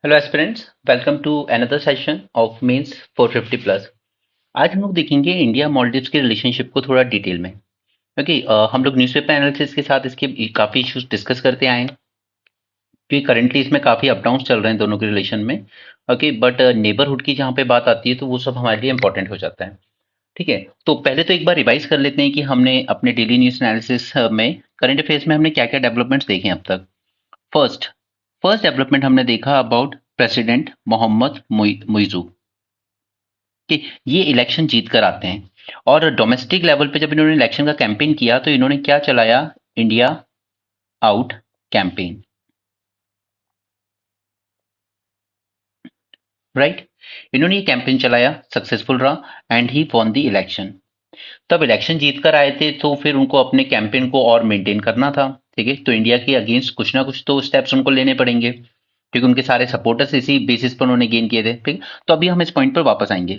Hello aspirants, welcome to another session of mains 450 plus. आज हम लोग देखेंगे इंडिया मालदीव्स के रिलेशनशिप को थोड़ा डिटेल में। ओके, हम लोग न्यूज़पेपर एनालिसिस के साथ इसके काफ़ी इश्यूज डिस्कस करते आए हैं क्योंकि करंटली इसमें काफ़ी अप डाउन चल रहे हैं दोनों के रिलेशन में। ओके, बट नेबरहुड की जहाँ पे बात आती है तो वो सब हमारे लिए इंपॉर्टेंट हो जाता है। ठीक है, तो पहले तो एक बार रिवाइज कर लेते हैं कि हमने अपने डेली न्यूज़ एनालिसिस में करंट अफेयर्स में हमने क्या क्या डेवलपमेंट्स देखे हैं अब तक। फर्स्ट फर्स्ट डेवलपमेंट हमने देखा अबाउट प्रेसिडेंट मोहम्मद मुइजू कि ये इलेक्शन जीत कर आते हैं और डोमेस्टिक लेवल पे जब इन्होंने इलेक्शन का कैंपेन किया तो इन्होंने क्या चलाया, इंडिया आउट कैंपेन। राइट, इन्होंने ये कैंपेन चलाया, सक्सेसफुल रहा and he won the election. तब इलेक्शन जीत कर आए थे तो फिर उनको अपने कैंपेन को और मेंटेन करना था। ठीक है, तो इंडिया के अगेंस्ट कुछ ना कुछ तो स्टेप्स उनको लेने पड़ेंगे क्योंकि उनके सारे सपोर्टर्स इसी बेसिस पर उन्होंने गेन किए थे। ठीक, तो अभी हम इस पॉइंट पर वापस आएंगे।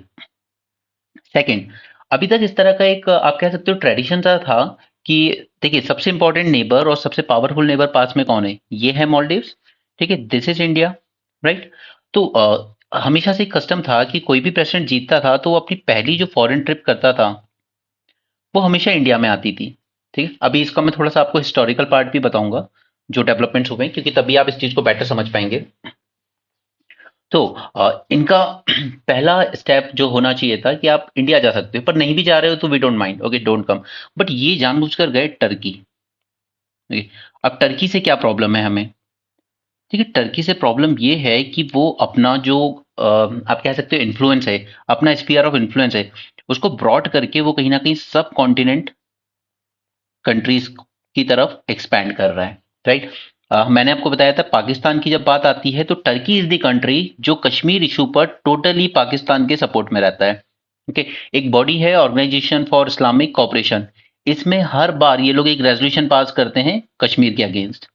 सेकंड, अभी तक इस तरह का एक आप कह सकते हो ट्रेडिशन सा था कि देखिए सबसे इंपॉर्टेंट नेबर और सबसे पावरफुल नेबर पास में कौन है, ये है मॉलडीव्स। ठीक है, दिस इज इंडिया। राइट, तो हमेशा से एक कस्टम था कि कोई भी प्रेसिडेंट जीतता था तो वो अपनी पहली जो फॉरेन ट्रिप करता था वो हमेशा इंडिया में आती थी। ठीक है, अभी इसका मैं थोड़ा सा आपको हिस्टोरिकल पार्ट भी बताऊंगा जो डेवलपमेंट्स हुए हैं, क्योंकि तभी आप इस चीज को बेटर समझ पाएंगे। तो इनका पहला स्टेप जो होना चाहिए था कि आप इंडिया जा सकते हो, पर नहीं भी जा रहे हो तो we don't mind, okay don't come. But ये जानबूझकर गए टर्की। ओके, अब टर्की से क्या प्रॉब्लम है हमें। ठीक है, टर्की से प्रॉब्लम ये है कि वो अपना जो आप कह सकते हो इन्फ्लुएंस है, अपना स्फीयर ऑफ इन्फ्लुएंस है, उसको ब्रॉड करके वो कहीं ना कहीं सब कॉन्टिनेंट कंट्रीज की तरफ एक्सपैंड कर रहा है। राइट, मैंने आपको बताया था पाकिस्तान की जब बात आती है तो टर्की इज द कंट्री जो कश्मीर इशू पर टोटली पाकिस्तान के सपोर्ट में रहता है। ओके, एक बॉडी है ऑर्गेनाइजेशन फॉर इस्लामिक कॉपरेशन, इसमें हर बार ये लोग एक रेजोल्यूशन पास करते हैं कश्मीर के अगेंस्ट,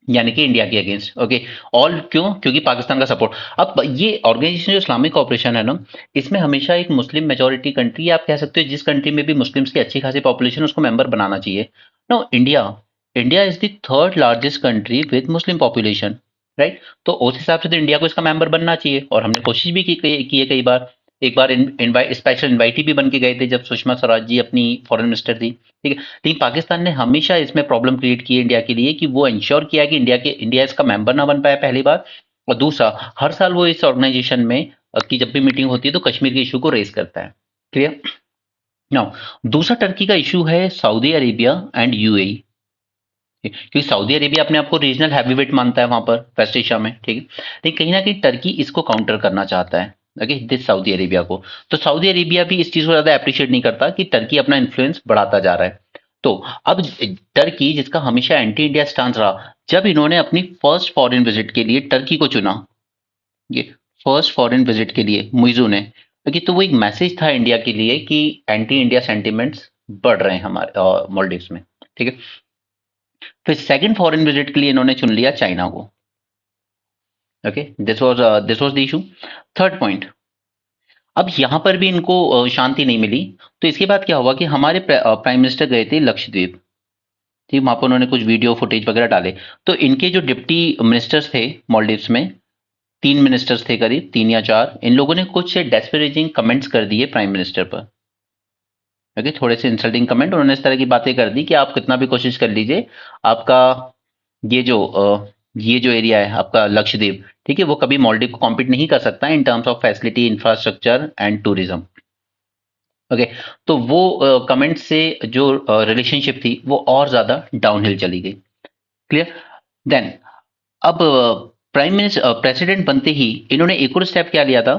यानी कि इंडिया के अगेंस्ट। ओके, ऑल क्यों, क्योंकि पाकिस्तान का सपोर्ट। अब ये ऑर्गेनाइजेशन जो इस्लामिक कॉपरेशन है ना, इसमें हमेशा एक मुस्लिम मेजोरिटी कंट्री, आप कह सकते हो जिस कंट्री में भी मुस्लिम्स की अच्छी खासी पॉपुलेशन, उसको मेंबर बनाना चाहिए। No, India India is the third largest country with Muslim population. Right, तो उस हिसाब से तो इंडिया को इसका मेंबर बनना चाहिए और हमने कोशिश भी की है कई बार। एक बार स्पेशल इन्वाइटी भी बन के गए थे जब सुषमा स्वराज जी अपनी फॉरेन मिनिस्टर थी। ठीक है, लेकिन पाकिस्तान ने हमेशा इसमें प्रॉब्लम क्रिएट की है इंडिया के लिए कि वो इंश्योर किया कि इंडिया इसका मेंबर ना बन पाए पहली बार, और दूसरा हर साल वो इस ऑर्गेनाइजेशन में की जब भी मीटिंग होती है तो कश्मीर के इशू को रेज करता है। क्लियर। नाउ, दूसरा टर्की का इशू है सऊदी अरेबिया एंड यूएई, क्योंकि सऊदी अरेबिया अपने आप को रीजनल हैवीवेट मानता है वहां पर वेस्ट एशिया में। ठीक है, लेकिन कहीं ना कहीं टर्की इसको काउंटर करना चाहता है। ओके, दिस सऊदी अरेबिया को, तो सऊदी अरेबिया भी इस चीज को ज्यादा अप्रिशिएट नहीं करता कि टर्की अपना इन्फ्लुएंस बढ़ाता जा रहा है। तो अब टर्की जिसका हमेशा एंटी इंडिया स्टांस रहा, जब इन्होंने अपनी फर्स्ट फॉरेन विजिट के लिए टर्की को चुना, ये फर्स्ट फॉरेन विजिट के लिए मुइजू ने, क्योंकि तो वो एक मैसेज था इंडिया के लिए कि एंटी इंडिया सेंटिमेंट्स बढ़ रहे हैं हमारे मॉलडीव्स में। ठीक है, फिर सेकंड फॉरेन विजिट के लिए इन्होंने चुन लिया चाइना को। Okay, this was the issue. Third point, अब यहां पर भी इनको शांति नहीं मिली, तो इसके बाद क्या हुआ कि हमारे प्राइम मिनिस्टर गए थे लक्षद्वीप। ठीक, वहां पर उन्होंने कुछ वीडियो फुटेज वगैरह डाले। तो इनके जो डिप्टी मिनिस्टर्स थे मॉलडीव्स में, तीन मिनिस्टर्स थे, करीब तीन या चार, इन लोगों ने कुछ डेस्परेजिंग कमेंट्स कर दिए प्राइम मिनिस्टर पर। ओके, थोड़े से इंसल्टिंग कमेंट उन्होंने इस तरह की बातें कर दी कि आप कितना भी कोशिश कर लीजिए, आपका ये जो एरिया है आपका लक्षद्वीप, ठीक है, वो कभी मालदीव को कॉम्पीट नहीं कर सकता in terms of facility, infrastructure and tourism. Okay, तो वो कमेंट से जो रिलेशनशिप थी वो और ज्यादा डाउनहिल चली गई। क्लियर। देन अब प्राइम मिनिस्टर प्रेसिडेंट बनते ही इन्होंने एक और स्टेप क्या लिया था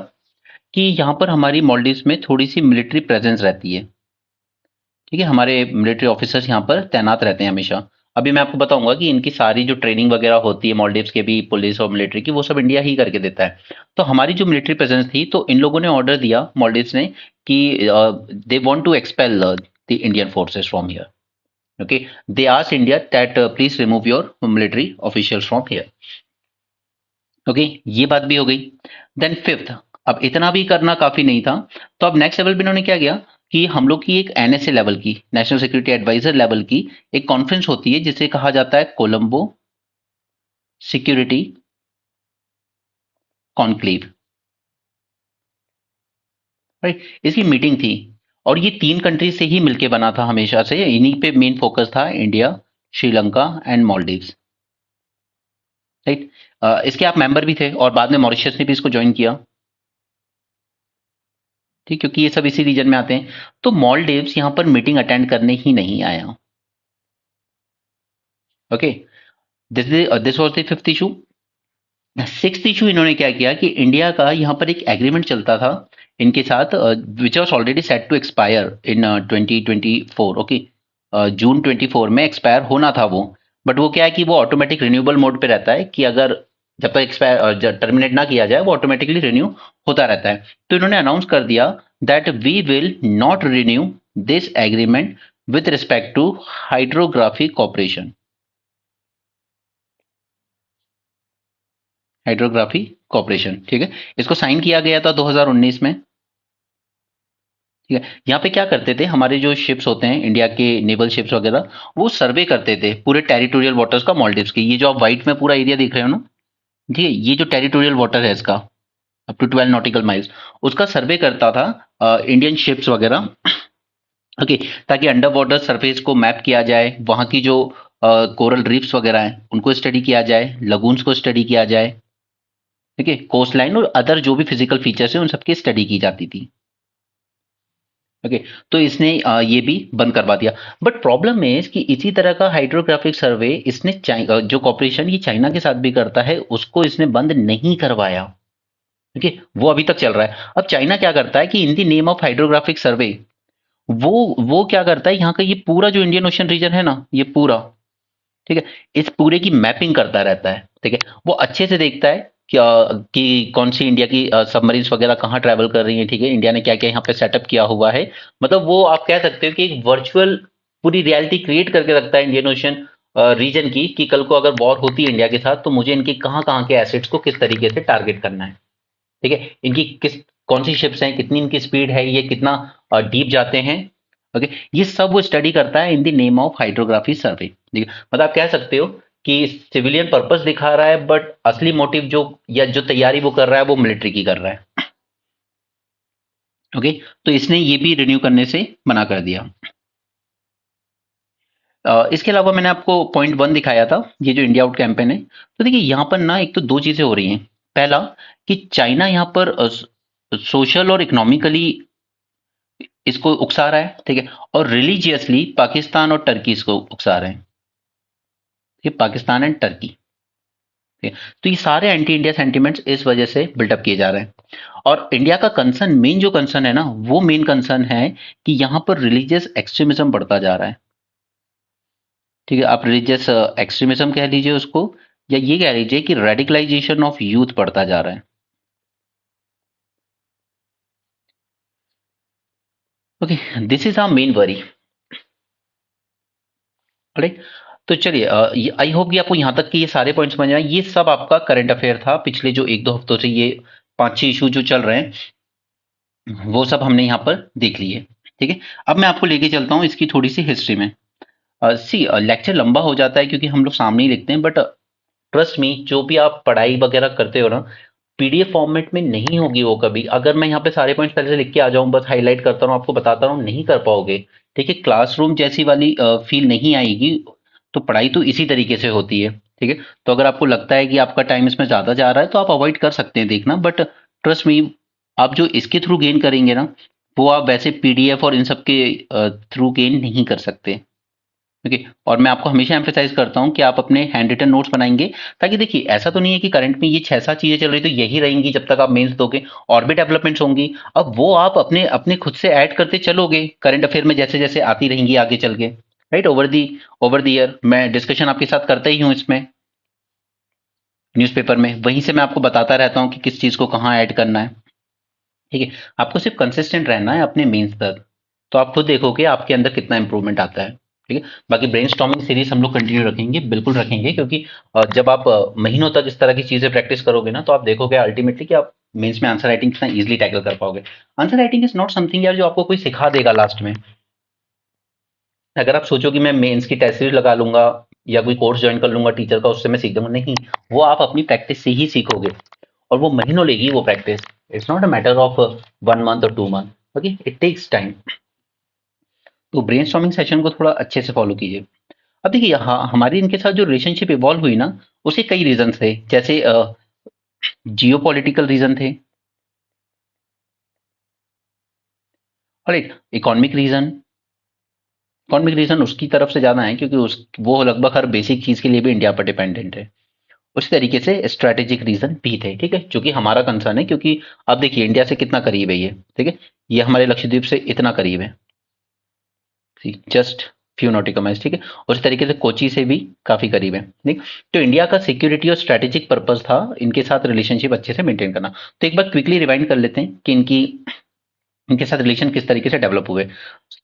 कि यहाँ पर हमारी मॉलडीव्स में थोड़ी सी मिलिट्री प्रेजेंस रहती है। ठीक है, हमारे मिलिट्री ऑफिसर्स यहाँ पर तैनात रहते हैं हमेशा। अभी मैं आपको बताऊंगा कि इनकी सारी जो ट्रेनिंग वगैरह होती है मॉलडीव्स के भी पुलिस और मिलिट्री की, वो सब इंडिया ही करके देता है। तो हमारी जो मिलिट्री प्रेजेंस थी, तो इन लोगों ने ऑर्डर दिया मॉलडीव्स ने कि they want to expel the Indian forces from here. Okay, they asked India that please remove your military officials from here. Okay, ये बात भी हो गई। देन फिफ्थ, अब इतना भी करना काफी नहीं था, तो अब नेक्स्ट लेवल पे इन्होंने क्या किया कि हम लोग की एक एनएसए लेवल की, नेशनल सिक्योरिटी एडवाइजर लेवल की एक कॉन्फ्रेंस होती है जिसे कहा जाता है कोलंबो सिक्योरिटी कॉन्क्लेव, राइट। इसकी मीटिंग थी और ये 3 कंट्री से ही मिलके बना था हमेशा से, इन्हीं पे मेन फोकस था, India, Sri Lanka and Maldives, right. इसके आप मेंबर भी थे और बाद में मॉरिशस ने भी इसको ज्वाइन किया, ठीक, क्योंकि ये सब इसी रीजन में आते हैं। तो मालदीव्स यहाँ पर मीटिंग अटेंड करने ही नहीं आया। Okay, this was the fifth issue. Sixth issue इन्होंने क्या किया कि इंडिया का यहाँ पर एक एग्रीमेंट चलता था इनके साथ, which was already set to expire in 2024। Okay, June 24 में एक्सपायर होना था वो, बट वो क्या है कि वो ऑटोमेटिक रिन्यूएबल मोड पे रहता है कि अगर जब तक एक्सपायर टर्मिनेट ना किया जाए वो ऑटोमेटिकली रिन्यू होता रहता है। तो इन्होंने अनाउंस कर दिया that we will not renew this agreement with respect to hydrography corporation, hydrography corporation, ठीक है। इसको साइन किया गया था 2019 में, ठीक है। यहाँ पे क्या करते थे, हमारे जो शिप्स होते हैं इंडिया के नेवल शिप्स वगैरह, वो सर्वे करते थे पूरे टेरिटोरियल वाटर्स का मालदीव्स के। ये जो आप व्हाइट में पूरा एरिया देख रहे हो ना, ठीक है, ये जो टेरिटोरियल वाटर है इसका अप टू 12 नॉटिकल माइल्स, उसका सर्वे करता था इंडियन शिप्स वगैरह, ओके, ताकि अंडर वाटर सरफेस को मैप किया जाए, वहाँ की जो कोरल रीफ्स वगैरह हैं उनको स्टडी किया जाए, लगून्स को स्टडी किया जाए, ठीक है, कोस्ट लाइन और अदर जो भी फिजिकल फीचर्स हैं उन सबकी स्टडी की जाती थी। ओके, तो इसने ये भी बंद करवा दिया। बट प्रॉब्लम है कि इसी तरह का हाइड्रोग्राफिक सर्वे इसने जो कॉर्पोरेशन ये चाइना के साथ भी करता है उसको इसने बंद नहीं करवाया, ठीक है, वो अभी तक चल रहा है। अब चाइना क्या करता है कि in the name of hydrographic survey वो क्या करता है, यहाँ का ये पूरा जो इंडियन ओशन रीजन है ना, ये पूरा, ठीक है, इस पूरे की मैपिंग करता रहता है, ठीक है। वो अच्छे से देखता है क्या कि कौन सी इंडिया की सबमरीन्स वगैरह कहाँ ट्रैवल कर रही हैं, ठीक है, इंडिया ने क्या क्या यहाँ पे सेटअप किया हुआ है। मतलब वो आप कह सकते हो कि एक वर्चुअल पूरी रियलिटी क्रिएट करके रखता है इंडियन ओशन रीजन की, कि कल को अगर वॉर होती है इंडिया के साथ तो मुझे इनके कहाँ कहाँ के एसेट्स को किस तरीके से टारगेट करना है, ठीक है, इनकी किस कौन सी शिप्स हैं, कितनी इनकी स्पीड है, ये कितना डीप जाते हैं, ओके, ये सब वो स्टडी करता है in the name of hydrography survey, ठीक है। मतलब आप कह सकते हो कि सिविलियन पर्पस दिखा रहा है बट असली मोटिव जो या जो तैयारी वो कर रहा है वो मिलिट्री की कर रहा है, ओके। तो इसने ये भी रिन्यू करने से मना कर दिया। इसके अलावा मैंने आपको पॉइंट 1 दिखाया था, ये जो इंडिया आउट कैंपेन है। तो देखिए यहाँ पर ना एक तो दो चीजें हो रही हैं। पहला कि चाइना यहाँ पर सोशल और इकोनॉमिकली इसको उकसा रहा है, ठीक है, और रिलीजियसली पाकिस्तान और टर्की इसको उकसा रहे हैं, ये पाकिस्तान एंड टर्की, ठीक है। तो ये सारे एंटी इंडिया सेंटिमेंट्स इस वजह से बिल्डअप किए जा रहे हैं। और इंडिया का कंसर्न, मेन जो कंसर्न है ना, वो मेन कंसर्न है कि यहाँ पर रिलीजियस एक्सट्रीमिज्म बढ़ता जा रहा है, ठीक है। आप रिलीजियस एक्सट्रीमिज्म कह लीजिए उसको, या ये कह लीजिए कि रेडिकलाइजेशन ऑफ यूथ बढ़ता जा रहा है, okay. This is our main worry, right. तो चलिए, आई होप कि आपको यहाँ तक के ये सारे पॉइंट्स समझ आए। ये सब आपका करंट अफेयर था पिछले जो 1-2 हफ्तों से, ये 5-6 इशू जो चल रहे हैं वो सब हमने यहाँ पर देख लिए, ठीक है। अब मैं आपको लेके चलता हूँ इसकी थोड़ी सी हिस्ट्री में। सी लेक्चर लंबा हो जाता है क्योंकि हम लोग सामने ही लिखते हैं, बट ट्रस्ट मी, जो भी आप पढ़ाई वगैरह करते हो ना, पीडीएफ फॉर्मेट में नहीं होगी वो कभी। अगर मैं यहाँ पे सारे पॉइंट्स पहले से लिख के आ जाऊँ, बस हाईलाइट करता रहूँ, आपको बताता रहूँ, नहीं कर पाओगे, ठीक है। क्लासरूम जैसी वाली फील नहीं आएगी। तो पढ़ाई तो इसी तरीके से होती है, ठीक है। तो अगर आपको लगता है कि आपका टाइम इसमें ज़्यादा जा रहा है तो आप अवॉइड कर सकते हैं देखना, बट ट्रस्ट मी, आप जो इसके थ्रू गेन करेंगे ना, वो आप वैसे पीडीएफ और इन सब के थ्रू गेन नहीं कर सकते, ओके। और मैं आपको हमेशा एम्फेसाइज करता हूँ कि आप अपने हैंड रिटन नोट्स बनाएंगे, ताकि देखिए ऐसा तो नहीं है कि करंट में ये 6-7 चीजें चल रही तो यही रहेंगी जब तक आप मेंस दोगे, और भी डेवलपमेंट्स होंगी। अब वो आप अपने अपने खुद से ऐड करते चलोगे करंट अफेयर में, जैसे जैसे आती रहेंगी आगे चल के, राइट। ओवर द ईयर मैं डिस्कशन आपके साथ करता ही हूँ इसमें, न्यूज़पेपर में, वहीं से मैं आपको बताता रहता हूँ कि किस चीज़ को कहाँ ऐड करना है, ठीक है। आपको सिर्फ कंसिस्टेंट रहना है अपने मेंस तक, तो आप खुद देखोगे आपके अंदर कितना इंप्रूवमेंट आता है, ठीक है। बाकी ब्रेनस्टॉर्मिंग सीरीज हम लोग कंटिन्यू रखेंगे, बिल्कुल रखेंगे, क्योंकि जब आप महीनों तक इस तरह की चीजें प्रैक्टिस करोगे ना, तो आप देखोगे अल्टीमेटली कि आप मेंस में आंसर राइटिंग कितना इजीली टैकल कर पाओगे। Answer writing is not something यार जो आपको कोई सिखा देगा लास्ट में। अगर आप सोचो कि मैं मेंस की टेस्ट सीरीज लगा लूंगा या कोई कोर्स ज्वाइन कर लूंगा टीचर का, उससे मैं सीख दूंगा, नहीं, वो आप अपनी प्रैक्टिस से ही सीखोगे। और वो महीनों लेगी वो practice. It's not a matter of 1 month और 2 month. Okay, it takes time. तो ब्रेनस्टॉर्मिंग सेशन को थोड़ा अच्छे से फॉलो कीजिए। अब देखिए यहाँ हमारी इनके साथ जो रिलेशनशिप इवॉल्व हुई ना, उसके कई रीजन थे। जैसे जियो पॉलिटिकल रीजन थे, और एक इकोनॉमिक रीजन। इकोनॉमिक रीजन उसकी तरफ से ज्यादा है क्योंकि उस वो लगभग हर बेसिक चीज के लिए भी इंडिया पर डिपेंडेंट है। उसी तरीके से स्ट्रैटेजिक रीजन भी थे, ठीक है, जो कि हमारा कंसर्न है, क्योंकि अब देखिए इंडिया से कितना करीब है ये, ठीक है, ये हमारे लक्षद्वीप से इतना करीब है, जस्ट फ्यू नॉटिकल माइल्स, ठीक है। उस तरीके से कोची से भी काफी करीब है, ठीक। तो इंडिया का सिक्योरिटी और स्ट्रेटेजिक पर्पस था इनके साथ रिलेशनशिप अच्छे से मेंटेन करना। तो एक बार क्विकली रिवाइंड कर लेते हैं कि इनके साथ रिलेशन किस तरीके से डेवलप हुए।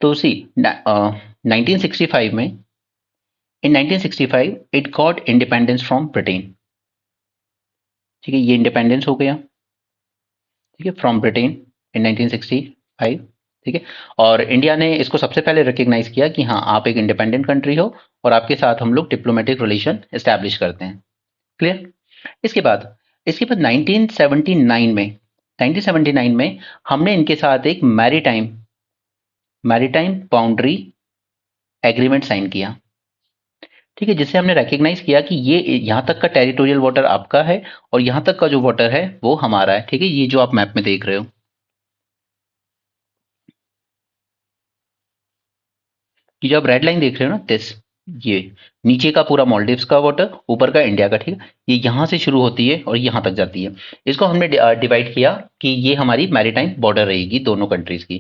तो सी 1965 में, इन 1965 it got independence from Britain, ठीक है, ये इंडिपेंडेंस हो गया, ठीक है, फ्रॉम ब्रिटेन इन 1965, ठीक है। और इंडिया ने इसको सबसे पहले रिकग्नाइज किया कि हाँ आप एक इंडिपेंडेंट कंट्री हो और आपके साथ हम लोग डिप्लोमेटिक रिलेशन एस्टैब्लिश करते हैं। क्लियर। इसके बाद 1979 में, 1979 में हमने इनके साथ एक maritime maritime boundary agreement sign किया, ठीक है, जिससे हमने रिकग्नाइज किया कि ये यहाँ तक का टेरिटोरियल वाटर आपका है और यहाँ तक का जो वाटर है वो हमारा है, ठीक है, ये जो आप मैप में देख रहे हो, कि जो आप रेड लाइन देख रहे हो ना, दिस, ये नीचे का पूरा मॉलडीव्स का वाटर, ऊपर का इंडिया का, ठीक है, ये यहाँ से शुरू होती है और यहाँ तक जाती है। इसको हमने डिवाइड किया कि ये हमारी मैरीटाइम बॉर्डर रहेगी दोनों कंट्रीज की।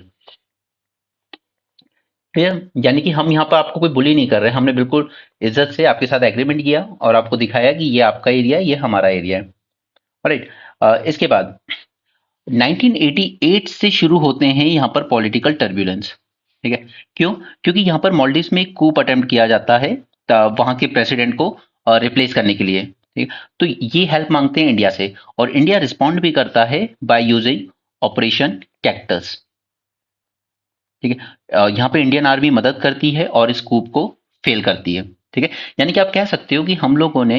क्लियर। यानी कि हम यहाँ पर आपको कोई बुली नहीं कर रहे, हमने बिल्कुल इज्जत से आपके साथ एग्रीमेंट किया और आपको दिखाया कि ये आपका एरिया है, ये हमारा एरिया है। राइट। इसके बाद 1988 से शुरू होते हैं यहाँ पर पॉलिटिकल टर्बुलेंस, ठीक है। क्यों? क्योंकि यहाँ पर मॉलडीव्स में कूप अटेम्प्ट किया जाता है वहां के प्रेसिडेंट को रिप्लेस करने के लिए, ठीक। तो ये हेल्प मांगते हैं इंडिया से और इंडिया रिस्पॉन्ड भी करता है बाय यूजिंग ऑपरेशन कैक्टस, ठीक है। यहाँ पे इंडियन आर्मी मदद करती है और इस कूप को फेल करती है, ठीक है। यानी कि आप कह सकते हो कि हम लोगों ने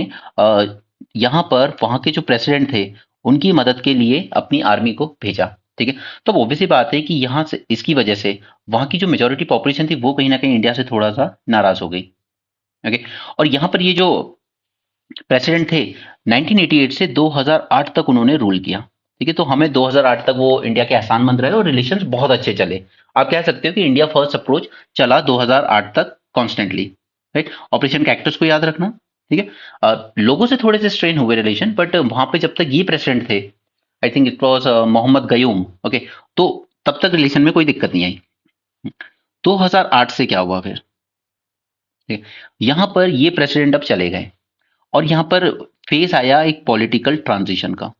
यहाँ पर वहां के जो प्रेसिडेंट थे उनकी मदद के लिए अपनी आर्मी को भेजा, ठीक है। तो ऑब्वियस सी बात है कि यहाँ से इसकी वजह से वहां की जो मेजोरिटी पॉपुलेशन थी वो कहीं ना कहीं इंडिया से थोड़ा सा नाराज हो गई। ओके। और यहाँ पर ये जो प्रेसिडेंट थे 1988 से 2008 तक उन्होंने रूल किया, ठीक है। तो हमें 2008 तक वो इंडिया के एहसानमंद रहे और रिलेशंस बहुत अच्छे चले। आप कह सकते हो कि इंडिया फर्स्ट अप्रोच चला 2008 तक कॉन्स्टेंटली, राइट। ऑपरेशन कैक्टस को याद रखना, ठीक है। लोगों से थोड़े से स्ट्रेन हुए रिलेशन, बट वहां पे जब तक ये प्रेसिडेंट थे, I think it was Mohammed Gayoom, okay, तो तब तक रिलेशन में कोई दिक्कत नहीं आई। 2008 से क्या हुआ फिर, ठीक है? यहाँ पर ये प्रेसिडेंट अब चले गए और यहाँ पर फेस आया एक पॉलिटिकल ट्रांजिशन का।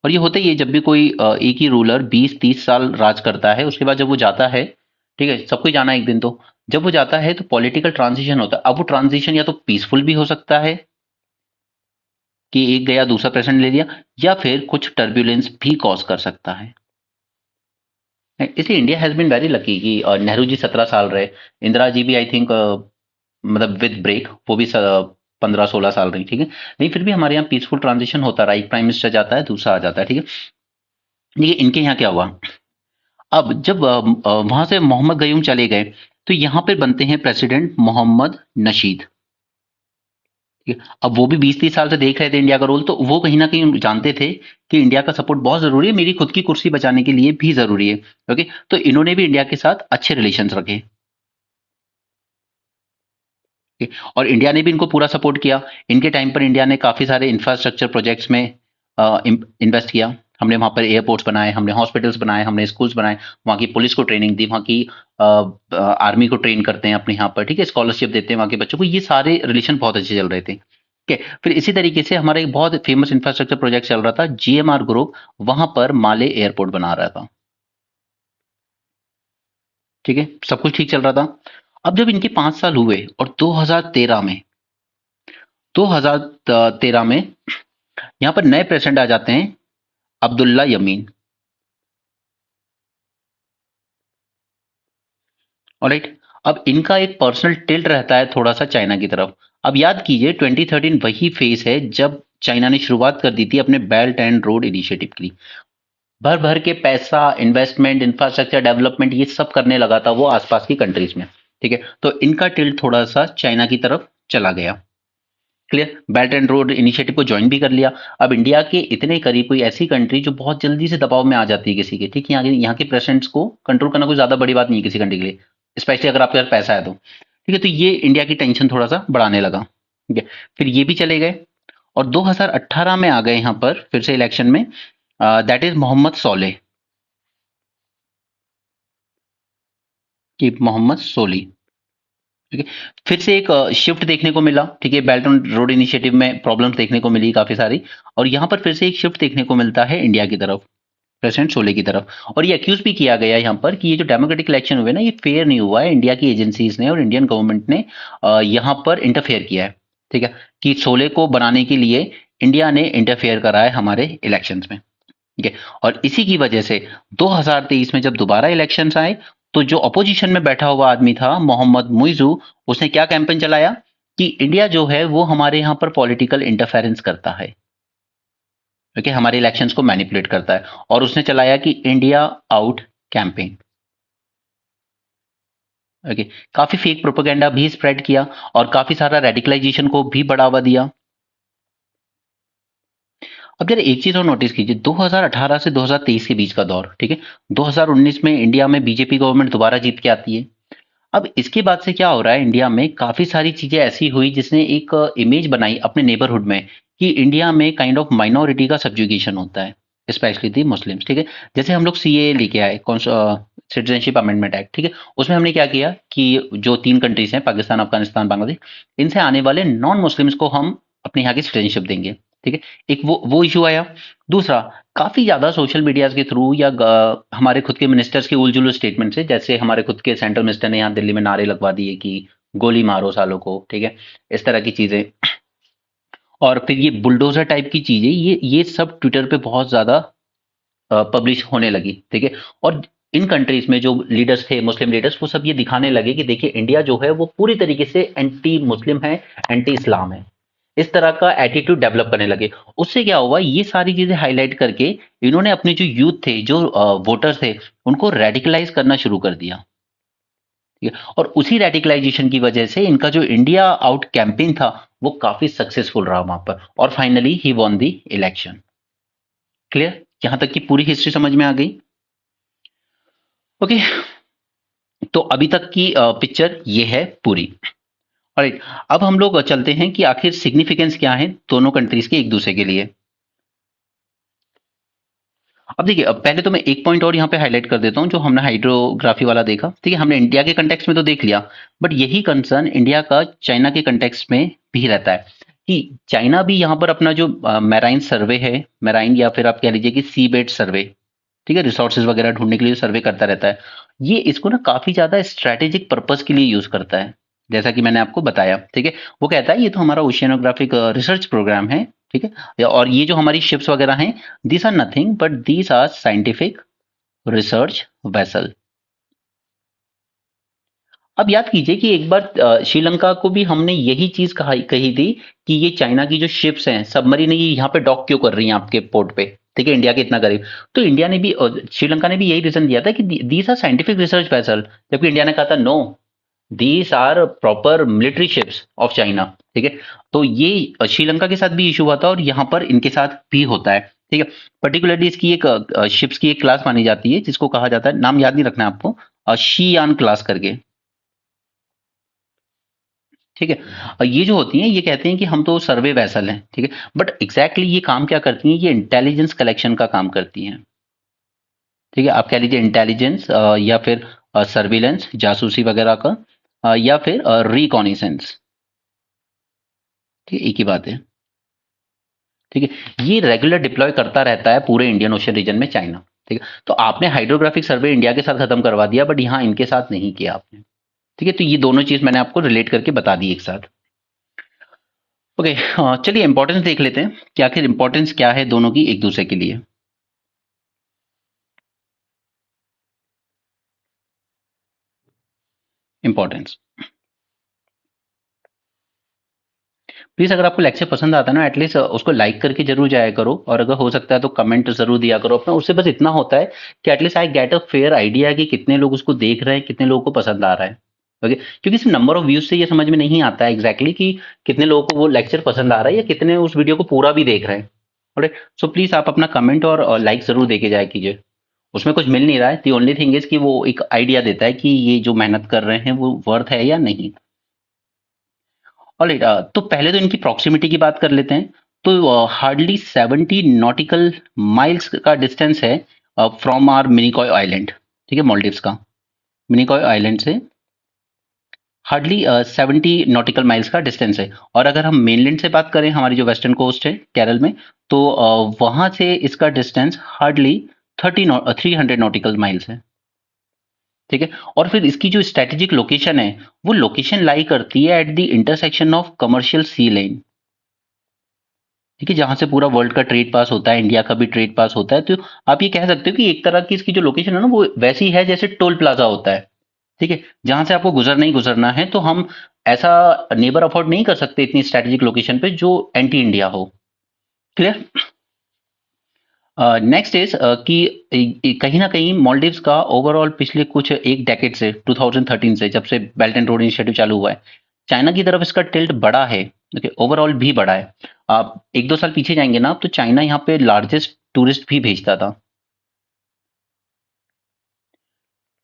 और ये होता ही है जब भी कोई एक ही रूलर 20-30 साल राज करता है, उसके बाद जब वो जाता है, ठीक है, सबको ही जाना है एक दिन, तो जब वो जाता है तो पॉलिटिकल ट्रांजिशन होता है। अब वो ट्रांजिशन या तो पीसफुल भी हो सकता है कि एक गया दूसरा प्रेसिडेंट ले लिया, या फिर कुछ टर्ब्यूलेंस भी कॉज कर सकता है। इसलिए India has been very lucky कि नेहरू जी 17 साल रहे, इंदिरा जी भी आई थिंक मतलब विद ब्रेक वो भी 15-16 साल रही, ठीक है। नहीं फिर भी हमारे यहाँ पीसफुल ट्रांजिशन होता रहा, एक प्राइम मिनिस्टर जाता है दूसरा आ जाता है, ठीक है। देखिए इनके यहाँ क्या हुआ, अब जब वहां से मोहम्मद गयूम चले गए तो यहाँ पे बनते हैं प्रेसिडेंट मोहम्मद नशीद, ठीक है। अब वो भी 20-30 साल से देख रहे थे इंडिया का रोल, तो वो कहीं ना कहीं जानते थे कि इंडिया का सपोर्ट बहुत जरूरी है, मेरी खुद की कुर्सी बचाने के लिए भी जरूरी है, ओके। तो इन्होंने भी इंडिया के साथ अच्छे रिलेशन रखे, और इंडिया ने भी इनको पूरा सपोर्ट किया। इनके टाइम पर इंडिया ने काफ़ी सारे इंफ्रास्ट्रक्चर प्रोजेक्ट्स में इन्वेस्ट किया। हमने वहाँ पर एयरपोर्ट्स बनाए, हमने हॉस्पिटल्स बनाए, हमने स्कूल्स बनाए, वहाँ की पुलिस को ट्रेनिंग दी, वहाँ की आर्मी को ट्रेन करते हैं अपने यहाँ पर, ठीक है, स्कॉलरशिप देते हैं वहाँ के बच्चों को। ये सारे रिलेशन बहुत अच्छे चल रहे थे, ठीक है। फिर इसी तरीके से हमारा एक बहुत फेमस इंफ्रास्ट्रक्चर प्रोजेक्ट चल रहा था, जीएमआर ग्रुप वहां पर माले एयरपोर्ट बना रहा था, ठीक है, सब कुछ ठीक चल रहा था। अब जब इनके 5 साल हुए और 2013 में यहाँ पर नए प्रेसिडेंट आ जाते हैं, अब्दुल्ला यमीन, ऑलराइट। अब इनका एक पर्सनल टिल्ट रहता है थोड़ा सा चाइना की तरफ। अब याद कीजिए 2013 वही फेस है जब चाइना ने शुरुआत कर दी थी अपने बेल्ट एंड रोड इनिशिएटिव के लिए। भर भर के पैसा, इन्वेस्टमेंट, इंफ्रास्ट्रक्चर डेवलपमेंट ये सब करने लगा था वो आसपास की कंट्रीज में। ठीक है, तो इनका टिल्ट थोड़ा सा चाइना की तरफ चला गया। Clear, belt and road initiative को ज्वाइन भी कर लिया। अब इंडिया के इतने करीब कोई ऐसी कंट्री जो बहुत जल्दी से दबाव में आ जाती है किसी के, ठीक है, यहाँ के प्रेसिडेंट्स को कंट्रोल करना कोई ज्यादा बड़ी बात नहीं है किसी कंट्री के लिए, स्पेशली अगर आपके पास पैसा है तो। ठीक है, तो ये इंडिया की टेंशन थोड़ा सा बढ़ाने लगा। ठीक है, फिर ये भी चले गए और 2018 में आ गए यहाँ पर फिर से इलेक्शन में, दैट इज मोहम्मद सोले, कि मोहम्मद सोली। ठीक है, फिर से एक शिफ्ट देखने को मिला। ठीक है, बेल्ट एंड रोड इनिशिएटिव में प्रॉब्लम्स देखने को मिली काफी सारी, और यहाँ पर फिर से एक शिफ्ट देखने को मिलता है इंडिया की तरफ, प्रेसिडेंट सोले की तरफ। और ये अक्यूज भी किया गया यहाँ पर कि ये जो डेमोक्रेटिक इलेक्शन हुए ना, ये फेयर नहीं हुआ है, इंडिया की एजेंसीज ने और इंडियन गवर्नमेंट ने यहाँ पर इंटरफेयर किया है। ठीक है, कि सोले को बनाने के लिए इंडिया ने इंटरफेयर करा है हमारे इलेक्शंस में। ठीक है, और इसी की वजह से 2023 में जब दोबारा इलेक्शंस आए, तो जो अपोजिशन में बैठा हुआ आदमी था मोहम्मद मुइजू, उसने क्या कैंपेन चलाया कि इंडिया जो है वो हमारे यहाँ पर पॉलिटिकल इंटरफेरेंस करता है, ओके, हमारे इलेक्शंस को मैनिपुलेट करता है, और उसने चलाया कि इंडिया आउट कैंपेन। ओके, काफी फेक प्रोपेगेंडा भी स्प्रेड किया और काफी सारा रेडिकलाइजेशन को भी बढ़ावा दिया। अब यार एक चीज और नोटिस कीजिए, 2018 से 2023 के बीच का दौर, ठीक है, 2019 में इंडिया में बीजेपी गवर्नमेंट दोबारा जीत के आती है। अब इसके बाद से क्या हो रहा है, इंडिया में काफी सारी चीजें ऐसी हुई जिसने एक इमेज बनाई अपने नेबरहुड में कि इंडिया में काइंड ऑफ माइनॉरिटी का सब्जुगेशन होता है, स्पेशली दी मुस्लिम्स। ठीक है, जैसे हम लोग सीए लेके आए, सिटीजनशिप अमेंडमेंट एक्ट, ठीक है, उसमें हमने क्या किया कि जो 3 कंट्रीज हैं, पाकिस्तान, अफगानिस्तान, बांग्लादेश, इनसे आने वाले नॉन मुस्लिम्स को हम अपने यहाँ की सिटीजनशिप देंगे। ठीक है, एक वो इशू आया। दूसरा, काफी ज्यादा सोशल मीडिया के थ्रू या हमारे खुद के मिनिस्टर्स के उलझुल स्टेटमेंट से, जैसे हमारे खुद के सेंट्रल मिनिस्टर ने यहाँ दिल्ली में नारे लगवा दिए कि गोली मारो सालों को, ठीक है, इस तरह की चीजें। और फिर ये बुलडोजर टाइप की चीजें, ये सब ट्विटर पे बहुत ज्यादा पब्लिश होने लगी। ठीक है, और इन कंट्रीज में जो लीडर्स थे, मुस्लिम लीडर्स, वो सब ये दिखाने लगे कि देखिए इंडिया जो है वो पूरी तरीके से एंटी मुस्लिम है, एंटी इस्लाम है, इस तरह का एटीट्यूड डेवलप करने लगे। उससे क्या हुआ, ये सारी चीजें हाईलाइट करके इन्होंने अपने जो यूथ थे, जो वोटर्स थे, उनको रेडिकलाइज करना शुरू कर दिया। ठीक है, और उसी रेडिकलाइजेशन की वजह से इनका जो इंडिया आउट कैंपेन था वो काफी सक्सेसफुल रहा वहां पर, और finally he won the election. Clear, यहां तक की पूरी हिस्ट्री समझ में आ गई। ओके, तो अभी तक की पिक्चर ये है पूरी। राइट, अब हम लोग चलते हैं कि आखिर सिग्निफिकेंस क्या है दोनों कंट्रीज के एक दूसरे के लिए। अब देखिए, अब पहले तो मैं एक पॉइंट और यहाँ पे हाईलाइट कर देता हूँ, जो हमने हाइड्रोग्राफी वाला देखा। ठीक है, हमने इंडिया के कंटेक्स्ट में तो देख लिया, बट यही कंसर्न इंडिया का चाइना के कंटेक्स्ट में भी रहता है कि चाइना भी यहाँ पर अपना जो मैराइन सर्वे है, मैराइन या फिर आप कह लीजिए कि सी बेड सर्वे, ठीक है, रिसोर्सेज वगैरह ढूंढने के लिए सर्वे करता रहता है, ये इसको ना काफी ज्यादा स्ट्रैटेजिक पर्पस के लिए यूज करता है, जैसा कि मैंने आपको बताया। ठीक है, वो कहता है ये तो हमारा ओशियनोग्राफिक रिसर्च प्रोग्राम है। ठीक है, और ये जो हमारी शिप्स वगैरह हैं, these are nothing but these are scientific research vessel। अब याद कीजिए कि एक बार श्रीलंका को भी हमने यही चीज कही थी कि ये चाइना की जो शिप्स हैं, सबमरीन, ये यहाँ पे डॉक क्यों कर रही हैं आपके पोर्ट पे, ठीक है, इंडिया के इतना करीब। तो इंडिया ने भी, श्रीलंका ने भी यही रीजन दिया था कि these are scientific research vessel, जबकि इंडिया ने कहा था no, these are proper military ships of China. ठीक है, तो ये श्रीलंका के साथ भी इशू हुआ था और यहाँ पर इनके साथ भी होता है। ठीक है, पर्टिकुलरली इसकी एक शिप्स की एक क्लास मानी जाती है जिसको कहा जाता है, नाम याद नहीं रखना है आपको, शीयान क्लास करके। ठीक है, और ये जो होती हैं ये कहते हैं कि हम तो सर्वे वैसल हैं, ठीक है, बट एग्जैक्टली ये काम क्या करती हैं, ये इंटेलिजेंस कलेक्शन का काम करती हैं। ठीक है, आप कह लीजिए इंटेलिजेंस या फिर सर्विलेंस, जासूसी वगैरह का, या फिर रिकॉनिसेंस। ठीक है, एक ही बात है। ठीक है, ये रेगुलर डिप्लॉय करता रहता है पूरे इंडियन ओशन रीजन में चाइना। ठीक है, तो आपने हाइड्रोग्राफिक सर्वे इंडिया के साथ खत्म करवा दिया, बट यहाँ इनके साथ नहीं किया आपने। ठीक है, तो ये दोनों चीज मैंने आपको रिलेट करके बता दी एक साथ। ओके, चलिए इंपॉर्टेंस देख लेते हैं कि आखिर इंपॉर्टेंस क्या है दोनों की एक दूसरे के लिए। इंपॉर्टेंस, प्लीज़ अगर आपको लेक्चर पसंद आता है ना, एटलीस्ट उसको लाइक करके जरूर जाया करो, और अगर हो सकता है तो कमेंट जरूर दिया करो अपना। उससे बस इतना होता है कि at least I get a fair idea कि कितने लोग उसको देख रहे हैं, कितने लोगों को पसंद आ रहा है। ओके, क्योंकि सिर्फ नंबर ऑफ व्यूज से ये समझ में नहीं आता है एग्जैक्टली कि कितने लोगों को वो लेक्चर पसंद आ रहा है या कितने उस वीडियो को पूरा भी देख रहे हैं। राइट, सो प्लीज आप अपना कमेंट और लाइक जरूर देके जाया कीजिए। उसमें कुछ मिल नहीं रहा है, दी ओनली थिंग इज कि वो एक आइडिया देता है कि ये जो मेहनत कर रहे हैं वो वर्थ है या नहीं। ऑलराइट, तो पहले तो इनकी प्रॉक्सिमिटी की बात कर लेते हैं। तो हार्डली 70 नॉटिकल माइल्स का डिस्टेंस है फ्रॉम आर मिनिकॉय आइलैंड। ठीक है, मॉलडीव्स का मिनिकॉय आइलैंड से हार्डली 70 नॉटिकल माइल्स का डिस्टेंस है। और अगर हम मेनलैंड से बात करें, हमारी जो वेस्टर्न कोस्ट है केरल में, तो वहां से इसका डिस्टेंस हार्डली 300 नॉटिकल माइल्स है। ठीक है, और फिर इसकी जो स्ट्रेटेजिक लोकेशन है, वो लोकेशन लाई करती है at the intersection of commercial sea lane. ठीक है, जहां से पूरा वर्ल्ड का ट्रेड पास होता है, इंडिया का भी ट्रेड पास होता है। तो आप ये कह सकते हो कि एक तरह की इसकी जो लोकेशन है ना, वो वैसी है जैसे टोल प्लाजा होता है। ठीक है, जहां से आपको गुजरना ही गुजरना है, तो हम ऐसा नेबर अफोर्ड नहीं कर सकते इतनी स्ट्रेटेजिक लोकेशन पे जो एंटी इंडिया हो। क्लियर। नेक्स्ट इज कि कहीं ना कहीं मॉलडीव्स का ओवरऑल पिछले कुछ एक डेकेड से 2013 से, जब से बेल्ट एंड रोड इनिशिएटिव चालू हुआ है, चाइना की तरफ इसका टिल्ट बढ़ा है। ओके, ओवरऑल भी बढ़ा है। आप एक दो साल पीछे जाएंगे ना, तो चाइना यहाँ पे लार्जेस्ट टूरिस्ट भी भेजता था।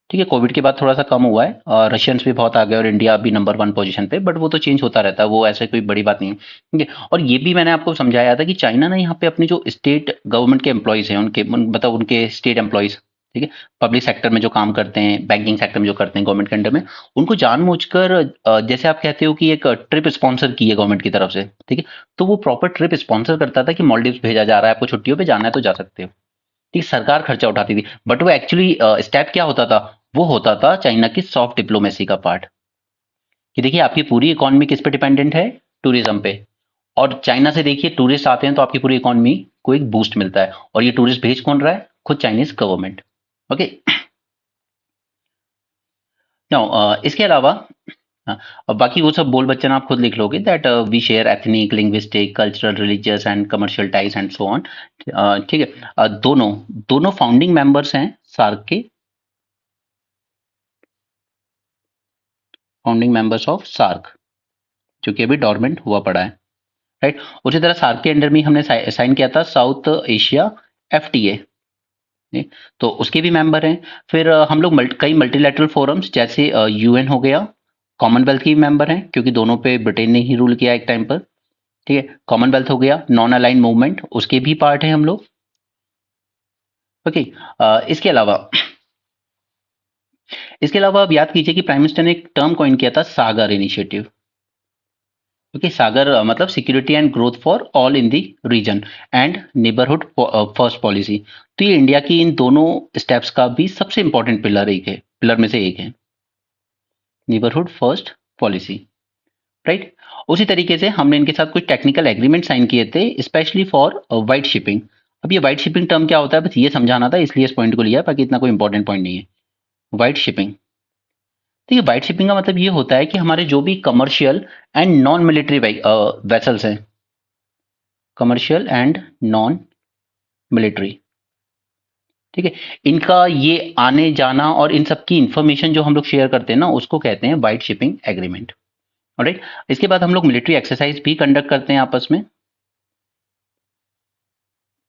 ठीक है, कोविड के बाद थोड़ा सा कम हुआ है, और रशियंस भी बहुत आ गए और इंडिया भी नंबर वन पोजीशन पे, बट वो तो चेंज होता रहता है, वो ऐसे कोई बड़ी बात नहीं है। ठीक है, और ये भी मैंने आपको समझाया था कि चाइना ना यहाँ पे अपनी जो स्टेट गवर्नमेंट के एम्प्लॉयज हैं, मतलब उनके स्टेट एम्प्लॉयज, ठीक है, पब्लिक सेक्टर में जो काम करते हैं, बैंकिंग सेक्टर में जो करते हैं गवर्नमेंट के अंडर में, उनको जानबूझकर जैसे आप कहते हो कि एक ट्रिप स्पॉन्सर की है गवर्नमेंट की तरफ से। ठीक है, तो वो प्रॉपर ट्रिप स्पॉन्सर करता था कि मॉलडीव्स भेजा जा रहा है, आपको छुट्टियों पे जाना है तो जा सकते हो। ठीक, सरकार खर्चा उठाती थी, बट वो एक्चुअली स्टेप क्या होता था, वो होता था चाइना की सॉफ्ट डिप्लोमेसी का पार्ट। कि देखिए आपकी पूरी इकोनॉमी किस पे डिपेंडेंट है, टूरिज्म पे। और चाइना से देखिए टूरिस्ट आते हैं तो आपकी पूरी इकोनॉमी को एक बूस्ट मिलता है, और ये टूरिस्ट भेज कौन रहा है, खुद चाइनीज गवर्नमेंट। ओके, नाउ इसके अलावा अब बाकी वो सब बोल बच्चन आप खुद लिख लोगे, that we share ethnic, linguistic, cultural, religious and commercial ties and so on. ठीक है, दोनों दोनों फाउंडिंग मेंबर्स हैं सार्क के, फाउंडिंग मेंबर्स ऑफ सार्क, जो कि अभी डॉर्मेंट हुआ पड़ा है। राइट, उसी तरह सार्क के अंडर में हमने साइन किया था साउथ एशिया एफटीए, तो उसके भी मेंबर हैं। फिर हम लोग कई मल्टीलैटरल फोरम्स जैसे यूएन हो गया, कॉमनवेल्थ की मेंबर हैं, क्योंकि दोनों पे ब्रिटेन ने ही रूल किया एक टाइम पर। ठीक है, कॉमनवेल्थ हो गया, नॉन अलाइन मूवमेंट उसके भी पार्ट है हम लोग। ओके, इसके अलावा आप याद कीजिए कि प्राइम मिनिस्टर ने एक टर्म कॉइन किया था, सागर इनिशिएटिव। ओके, सागर मतलब security and growth for all in the region and neighbourhood first policy. तो ये इंडिया की इन दोनों स्टेप्स का भी सबसे इंपॉर्टेंट पिलर में से एक है, नेबरहुड फर्स्ट पॉलिसी। राइट, उसी तरीके से हमने इनके साथ कुछ टेक्निकल एग्रीमेंट साइन किए थे, स्पेशली फॉर वाइट शिपिंग। अब ये वाइट शिपिंग टर्म क्या होता है, बस ये समझाना था, इसलिए इस पॉइंट को लिया, बाकी इतना कोई इंपॉर्टेंट पॉइंट नहीं है। वाइट शिपिंग, देखिए वाइट शिपिंग का मतलब ये होता है कि हमारे जो भी commercial and non military vessels हैं, कमर्शियल एंड नॉन मिलिट्री, ठीक है, इनका ये आने जाना और इन सब की इंफॉर्मेशन जो हम लोग शेयर करते हैं ना, उसको कहते हैं वाइट शिपिंग एग्रीमेंट। ऑलराइट, इसके बाद हम लोग मिलिट्री एक्सरसाइज भी कंडक्ट करते हैं आपस में,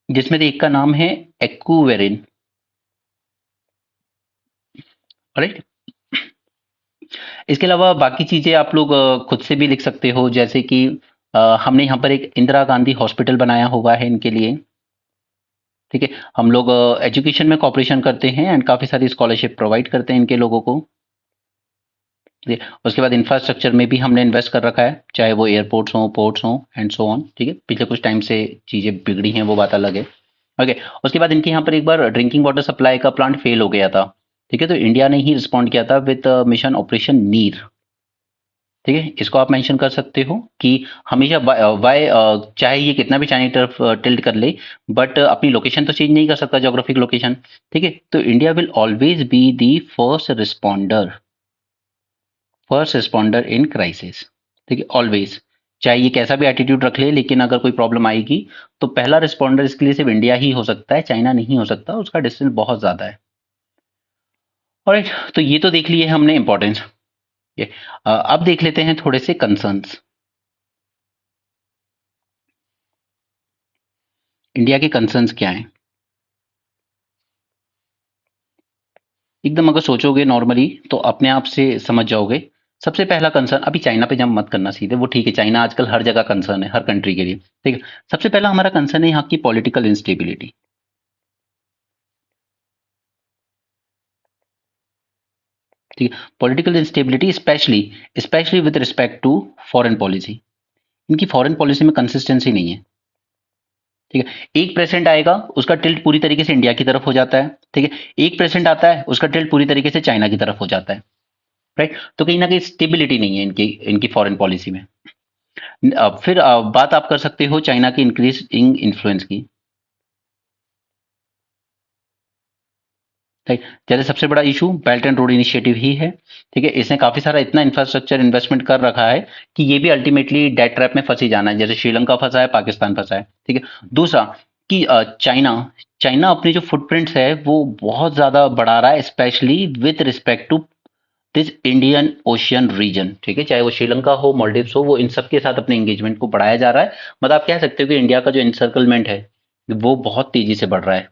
जिसमें से एक का नाम है एक्यूवेरिन। ऑलराइट, इसके अलावा बाकी चीजें आप लोग खुद से भी लिख सकते हो, जैसे कि हमने यहाँ पर एक इंदिरा गांधी हॉस्पिटल बनाया हुआ है इनके लिए। ठीक है, हम लोग एजुकेशन में कॉपरेशन करते हैं एंड काफ़ी सारी स्कॉलरशिप प्रोवाइड करते हैं इनके लोगों को। ठीक है, उसके बाद इंफ्रास्ट्रक्चर में भी हमने इन्वेस्ट कर रखा है, चाहे वो एयरपोर्ट्स हों, पोर्ट्स हों एंड सो ऑन। ठीक है, पिछले कुछ टाइम से चीज़ें बिगड़ी हैं, वो बात अलग है। ओके, उसके बाद इनके यहाँ पर एक बार ड्रिंकिंग वाटर सप्लाई का प्लांट फेल हो गया था। ठीक है, तो इंडिया ने ही रिस्पॉन्ड किया था विद मिशन ऑपरेशन नीर। ठीक है, इसको आप मेंशन कर सकते हो कि हमेशा वाई, चाहे ये कितना भी चाइना की तरफ टिल्ट कर ले, बट अपनी लोकेशन तो चेंज नहीं कर सकता, जोग्राफिक लोकेशन। ठीक है, तो India will always be the first responder in crisis. ठीक है, ऑलवेज, चाहे ये कैसा भी एटीट्यूड रख ले, लेकिन अगर कोई प्रॉब्लम आएगी तो पहला रिस्पॉन्डर इसके लिए सिर्फ इंडिया ही हो सकता है, चाइना नहीं हो सकता, उसका डिस्टेंस बहुत ज्यादा है। ऑलराइट, तो ये तो देख लिए हमने इंपॉर्टेंस। अब देख लेते हैं थोड़े से कंसर्न्स। इंडिया के कंसर्न्स क्या हैं? एकदम अगर सोचोगे नॉर्मली तो अपने आप से समझ जाओगे। सबसे पहला कंसर्न, अभी चाइना पे जंप मत करना सीधे, वो ठीक है, चाइना आजकल हर जगह कंसर्न है, हर कंट्री के लिए, ठीक है। सबसे पहला हमारा कंसर्न है यहाँ की पॉलिटिकल इंस्टेबिलिटी, ठीक है। Political instability specially specially with respect to foreign policy. इनकी फॉरेन पॉलिसी में कंसिस्टेंसी नहीं है, ठीक है। एक प्रेसिडेंट आएगा, उसका टिल्ट पूरी तरीके से इंडिया की तरफ हो जाता है, ठीक है। एक प्रेसिडेंट आता है, उसका टिल्ट पूरी तरीके से चाइना की तरफ हो जाता है, राइट। तो कहीं ना कहीं स्टेबिलिटी नहीं है इनकी इनकी फॉरेन पॉलिसी में। फिर बात आप कर सकते हो चाइना की इंक्रीजिंग इन्फ्लुएंस की, राइट। जैसे सबसे बड़ा issue belt and road initiative ही है, ठीक है। इसने काफी सारा इतना इंफ्रास्ट्रक्चर इन्वेस्टमेंट कर रखा है कि ये भी अल्टीमेटली डेट ट्रैप में फंसी जाना है, जैसे श्रीलंका फंसा है, पाकिस्तान फंसा है, ठीक है। दूसरा कि चाइना चाइना अपनी जो फुटप्रिंट्स है वो बहुत ज्यादा बढ़ा रहा है, specially with respect to this Indian Ocean region, ठीक है। चाहे वो श्रीलंका हो, मालदीव्स हो, वो इन सब के साथ अपने एंगेजमेंट को बढ़ाया जा रहा है। मतलब आप कह सकते हो कि इंडिया का जो इंसर्कलमेंट है वो बहुत तेजी से बढ़ रहा है।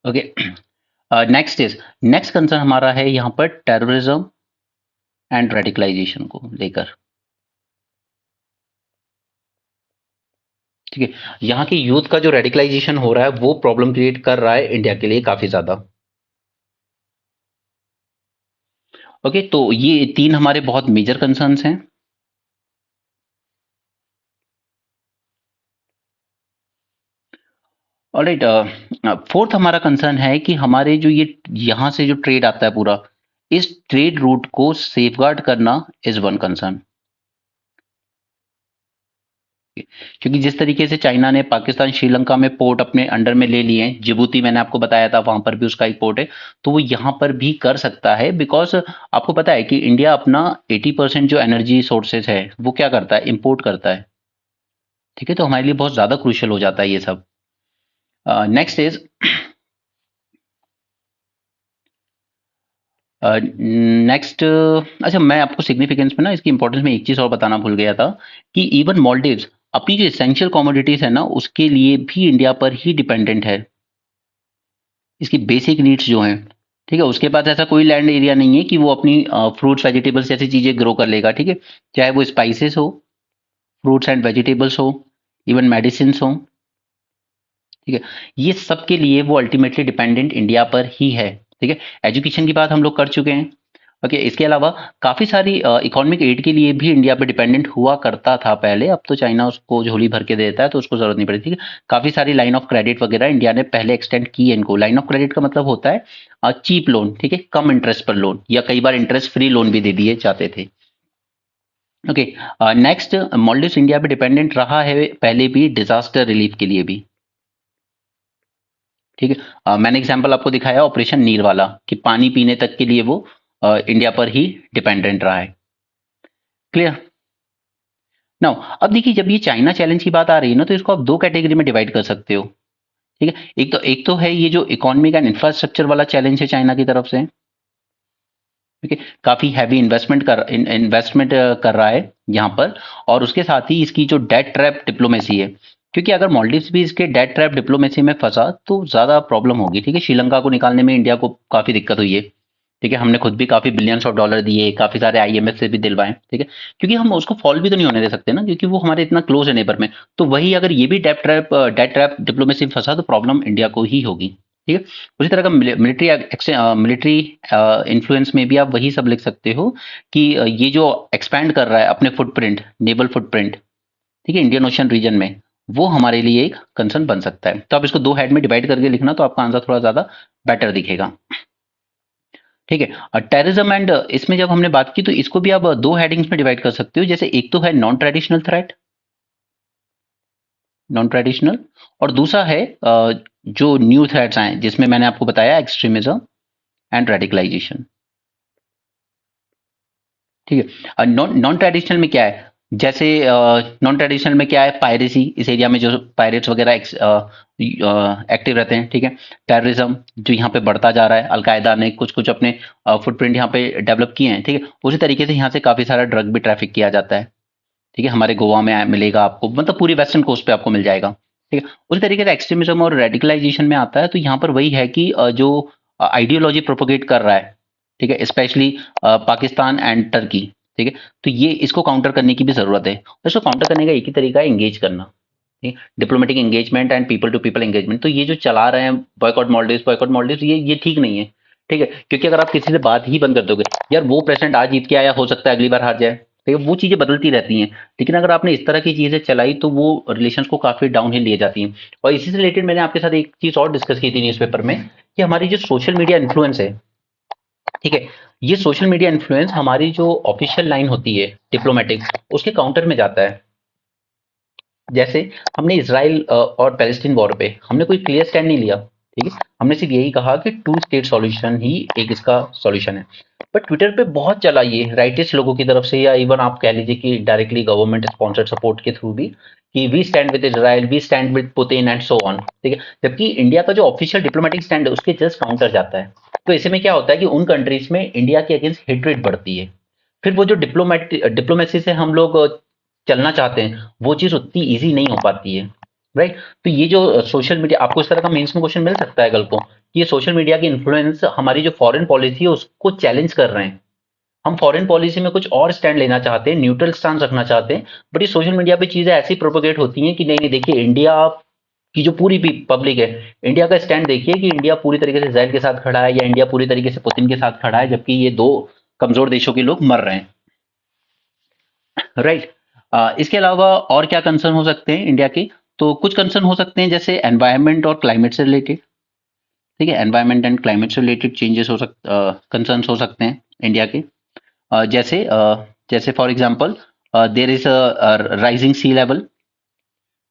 ओके, नेक्स्ट कंसर्न हमारा है यहाँ पर टेररिज्म एंड रेडिकलाइजेशन को लेकर, ठीक है। यहाँ की यूथ का जो रेडिकलाइजेशन हो रहा है वो प्रॉब्लम क्रिएट कर रहा है इंडिया के लिए काफी ज्यादा। ओके, तो ये तीन हमारे बहुत मेजर कंसर्न्स हैं। ऑलराइट, फोर्थ हमारा कंसर्न है कि हमारे जो ये यहाँ से जो ट्रेड आता है पूरा, इस ट्रेड रूट को सेफगार्ड करना इज वन कंसर्न। क्योंकि जिस तरीके से चाइना ने पाकिस्तान श्रीलंका में पोर्ट अपने अंडर में ले लिए हैं, जिबूती मैंने आपको बताया था वहां पर भी उसका एक पोर्ट है, तो वो यहाँ पर भी कर सकता है, बिकॉज आपको पता है कि इंडिया अपना 80% जो एनर्जी सोर्सेज है वो क्या करता है, इंपोर्ट करता है, ठीक है। तो हमारे लिए बहुत ज्यादा क्रूशियल हो जाता है ये सब। नेक्स्ट इज नेक्स्ट, अच्छा मैं आपको सिग्निफिकेंस में ना इसकी इंपॉर्टेंस में एक चीज और बताना भूल गया था कि इवन मॉलडीव्स अपनी जो एसेंशियल कमोडिटीज है ना उसके लिए भी इंडिया पर ही डिपेंडेंट है, इसकी बेसिक नीड्स जो हैं, ठीक है। उसके पास ऐसा कोई लैंड एरिया नहीं है कि वो अपनी फ्रूट्स वेजिटेबल्स जैसी चीजें ग्रो कर लेगा, ठीक है। चाहे वो स्पाइसेस हो, फ्रूट्स एंड वेजिटेबल्स हो, इवन मेडिसिन हो, ठीक है। ये सब के लिए वो अल्टीमेटली डिपेंडेंट इंडिया पर ही है, ठीक है। एजुकेशन की बात हम लोग कर चुके हैं। ओके, इसके अलावा काफी सारी इकोनॉमिक एड के लिए भी इंडिया पे डिपेंडेंट हुआ करता था पहले, अब तो चाइना उसको झोली भर के देता है तो उसको जरूरत नहीं पड़ती, ठीक है। काफी सारी लाइन ऑफ क्रेडिट वगैरह इंडिया ने पहले एक्सटेंड की है इनको। लाइन ऑफ क्रेडिट का मतलब होता है चीप लोन, ठीक है, कम इंटरेस्ट पर लोन, या कई बार इंटरेस्ट फ्री लोन भी दे दिए जाते थे। ओके, नेक्स्ट, मॉलडीव्स इंडिया पे डिपेंडेंट रहा है पहले भी डिजास्टर रिलीफ के लिए भी, ठीक है। मैंने एग्जांपल आपको दिखाया ऑपरेशन नीर वाला कि पानी पीने तक के लिए वो इंडिया पर ही डिपेंडेंट रहा है। क्लियर? नाउ अब देखिए, जब ये चाइना चैलेंज की बात आ रही है ना तो इसको आप दो कैटेगरी में डिवाइड कर सकते हो, ठीक है। एक तो है ये जो इकोनॉमिक एंड इंफ्रास्ट्रक्चर वाला चैलेंज है चाइना की तरफ से, ठीक है। काफी हैवी इन्वेस्टमेंट कर रहा है यहाँ पर, और उसके साथ ही इसकी जो डेट ट्रैप डिप्लोमेसी है, क्योंकि अगर मालदीव्स भी इसके डेट ट्रैप डिप्लोमेसी में फंसा तो ज्यादा प्रॉब्लम होगी, ठीक है। श्रीलंका को निकालने में इंडिया को काफी दिक्कत हुई है, ठीक है। हमने खुद भी काफी बिलियंस ऑफ डॉलर दिए, काफी सारे आईएमएफ से भी दिलवाए, ठीक है। क्योंकि हम उसको फॉल भी तो नहीं होने दे सकते ना, क्योंकि वो हमारे इतना क्लोज है नेबर में। तो वही अगर ये भी डेट ट्रैप डिप्लोमेसी में फंसा तो प्रॉब्लम इंडिया को ही होगी, ठीक है। उसी तरह का मिलिट्री इन्फ्लुएंस में भी आप वही सब लिख सकते हो कि ये जो एक्सपैंड कर रहा है अपने फुटप्रिंट, नेवल फुटप्रिंट, ठीक है, इंडियन ओशन रीजन में, वो हमारे लिए एक कंसर्न बन सकता है। तो आप इसको दो हेड में डिवाइड करके लिखना तो आपका आंसर थोड़ा ज्यादा बेटर दिखेगा, ठीक है। और टेररिज्म एंड इसमें जब हमने बात की तो इसको भी आप दो हेडिंग्स में डिवाइड कर सकते हो, जैसे एक तो है non traditional threat, non traditional, और दूसरा है जो न्यू थ्रेट्स आए जिसमें मैंने आपको बताया एक्सट्रीमिज्म एंड रेडिकलाइजेशन, ठीक है। नॉन नॉन ट्रेडिशनल में क्या है, जैसे नॉन ट्रेडिशनल में क्या है, पायरेसी, इस एरिया में जो पायरेट्स वगैरह एक्टिव रहते हैं, ठीक है। टेररिज्म जो यहाँ पे बढ़ता जा रहा है, अलकायदा ने कुछ कुछ अपने फुटप्रिंट यहाँ पे डेवलप किए हैं, ठीक है। उसी तरीके से यहाँ से काफी सारा ड्रग भी ट्रैफिक किया जाता है, ठीक है। हमारे गोवा में मिलेगा आपको, मतलब पूरी वेस्टर्न कोस्ट पे आपको मिल जाएगा, ठीक है। उसी तरीके से एक्सट्रीमिज्म और रेडिकलाइजेशन में आता है, तो यहाँ पर वही है कि जो आइडियोलॉजी प्रोपोगेट कर रहा है, ठीक है, स्पेशली पाकिस्तान एंड टर्की, ठीक है। तो ये इसको काउंटर करने की भी जरूरत है, और इसको काउंटर करने का एक ही तरीका है, एंगेज करना, ठीक है। Diplomatic engagement and people to people engagement. तो ये जो चला रहे हैं बॉयकॉट मॉलडीव्स, ये ठीक नहीं है, ठीक है। क्योंकि अगर आप किसी से बात ही बंद कर दोगे, यार वो प्रेसिडेंट आज जीत के आया, हो सकता है अगली बार हार जाए, ठीक है, वो चीजें बदलती रहती हैं। लेकिन अगर आपने इस तरह की चीजें चलाई तो वो रिलेशंस को काफी डाउनहिल लिए जाती हैं। और इसी से रिलेटेड मैंने आपके साथ एक चीज और डिस्कस की थी न्यूज़पेपर में, कि हमारी जो सोशल मीडिया इन्फ्लुएंस है, ठीक है, ये सोशल मीडिया इन्फ्लुएंस हमारी जो ऑफिशियल लाइन होती है डिप्लोमेटिक, उसके काउंटर में जाता है। जैसे हमने इसराइल और पैलेस्टीन वॉर पे हमने कोई क्लियर स्टैंड नहीं लिया, ठीक है। हमने सिर्फ यही कहा कि टू स्टेट सॉल्यूशन ही एक इसका सॉल्यूशन है। बट ट्विटर पे बहुत चला ये राइटिस्ट लोगों की तरफ से, या इवन आप कह लीजिए कि डायरेक्टली गवर्नमेंट स्पॉन्सर्ड सपोर्ट के थ्रू भी, कि we stand with Israel, we stand with Putin and so on, ठीक है। जबकि इंडिया का जो ऑफिशियल डिप्लोमेटिक स्टैंड है उसके जस्ट काउंटर जाता है। तो ऐसे में क्या होता है कि उन कंट्रीज में इंडिया के अगेंस्ट हेट्रेड बढ़ती है। फिर वो जो डिप्लोमेसी से हम लोग चलना चाहते हैं, वो चीज उतनी इजी नहीं हो पाती है, राइट। तो ये जो सोशल मीडिया, आपको इस तरह का मेंस में क्वेश्चन मिल सकता है कल को, कि ये सोशल मीडिया की इन्फ्लुएंस हमारी जो फॉरेन पॉलिसी है उसको चैलेंज कर रहे हैं। हम फॉरेन पॉलिसी में कुछ और स्टैंड लेना चाहते हैं, न्यूट्रल स्टांस रखना चाहते हैं, बट ये सोशल मीडिया पे चीजें ऐसी प्रोपोगेट होती हैं कि नहीं नहीं, देखिए इंडिया की जो पूरी पब्लिक है, इंडिया का स्टैंड देखिए कि इंडिया पूरी तरीके से इसराइल के साथ खड़ा है, या इंडिया पूरी तरीके से पुतिन के साथ खड़ा है, जबकि ये दो कमजोर देशों के लोग मर रहे हैं, राइट। इसके अलावा और क्या कंसर्न हो सकते हैं इंडिया के, तो कुछ कंसर्न हो सकते हैं जैसे एनवायरनमेंट और क्लाइमेट से रिलेटेड, ठीक है। एनवायरनमेंट एंड क्लाइमेट से रिलेटेड चेंजेस हो कंसर्न हो सकते हैं इंडिया के। जैसे for example there is a rising sea level,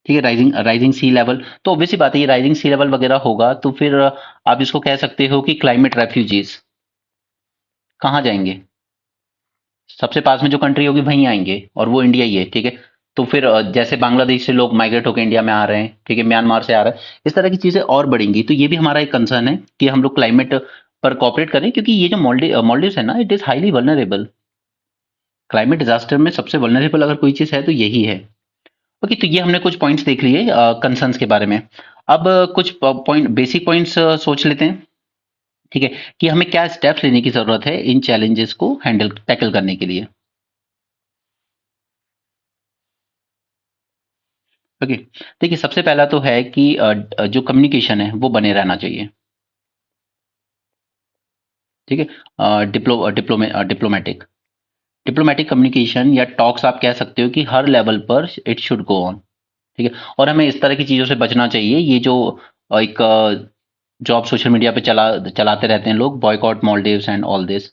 ठीक है। राइजिंग राइजिंग सी लेवल, तो ऑब्वियसली बात है, ये राइजिंग सी लेवल वगैरह होगा तो फिर आप इसको कह सकते हो कि क्लाइमेट रेफ्यूजीज कहाँ जाएंगे, सबसे पास में जो कंट्री होगी वहीं आएंगे, और वो इंडिया ही है, ठीक है। तो फिर जैसे बांग्लादेश से लोग माइग्रेट होकर इंडिया में आ रहे हैं, ठीक है, म्यांमार से आ रहे हैं, इस तरह की चीजें और बढ़ेंगी। तो ये भी हमारा एक कंसर्न है कि हम लोग क्लाइमेट पर कॉपरेट करें, क्योंकि ये जो मॉलडीव्स है ना, it is highly vulnerable. Climate disaster में सबसे वल्नरेबल अगर कोई चीज है तो यही है। ओके, तो ये हमने कुछ पॉइंट्स देख लिए कंसर्न्स के बारे में। अब कुछ पॉइंट, बेसिक पॉइंट्स सोच लेते हैं, ठीक है, कि हमें क्या स्टेप्स लेने की जरूरत है इन चैलेंजेस को हैंडल टैकल करने के लिए। ओके, देखिए सबसे पहला तो है कि जो कम्युनिकेशन है वो बने रहना चाहिए, ठीक है। डिप्लोमेटिक डिप्लोमेटिक कम्युनिकेशन या टॉक्स आप कह सकते हो कि हर लेवल पर इट शुड गो ऑन, ठीक है। और हमें इस तरह की चीजों से बचना चाहिए, ये जो एक जो आप सोशल मीडिया पे चलाते रहते हैं लोग, boycott Maldives and all this,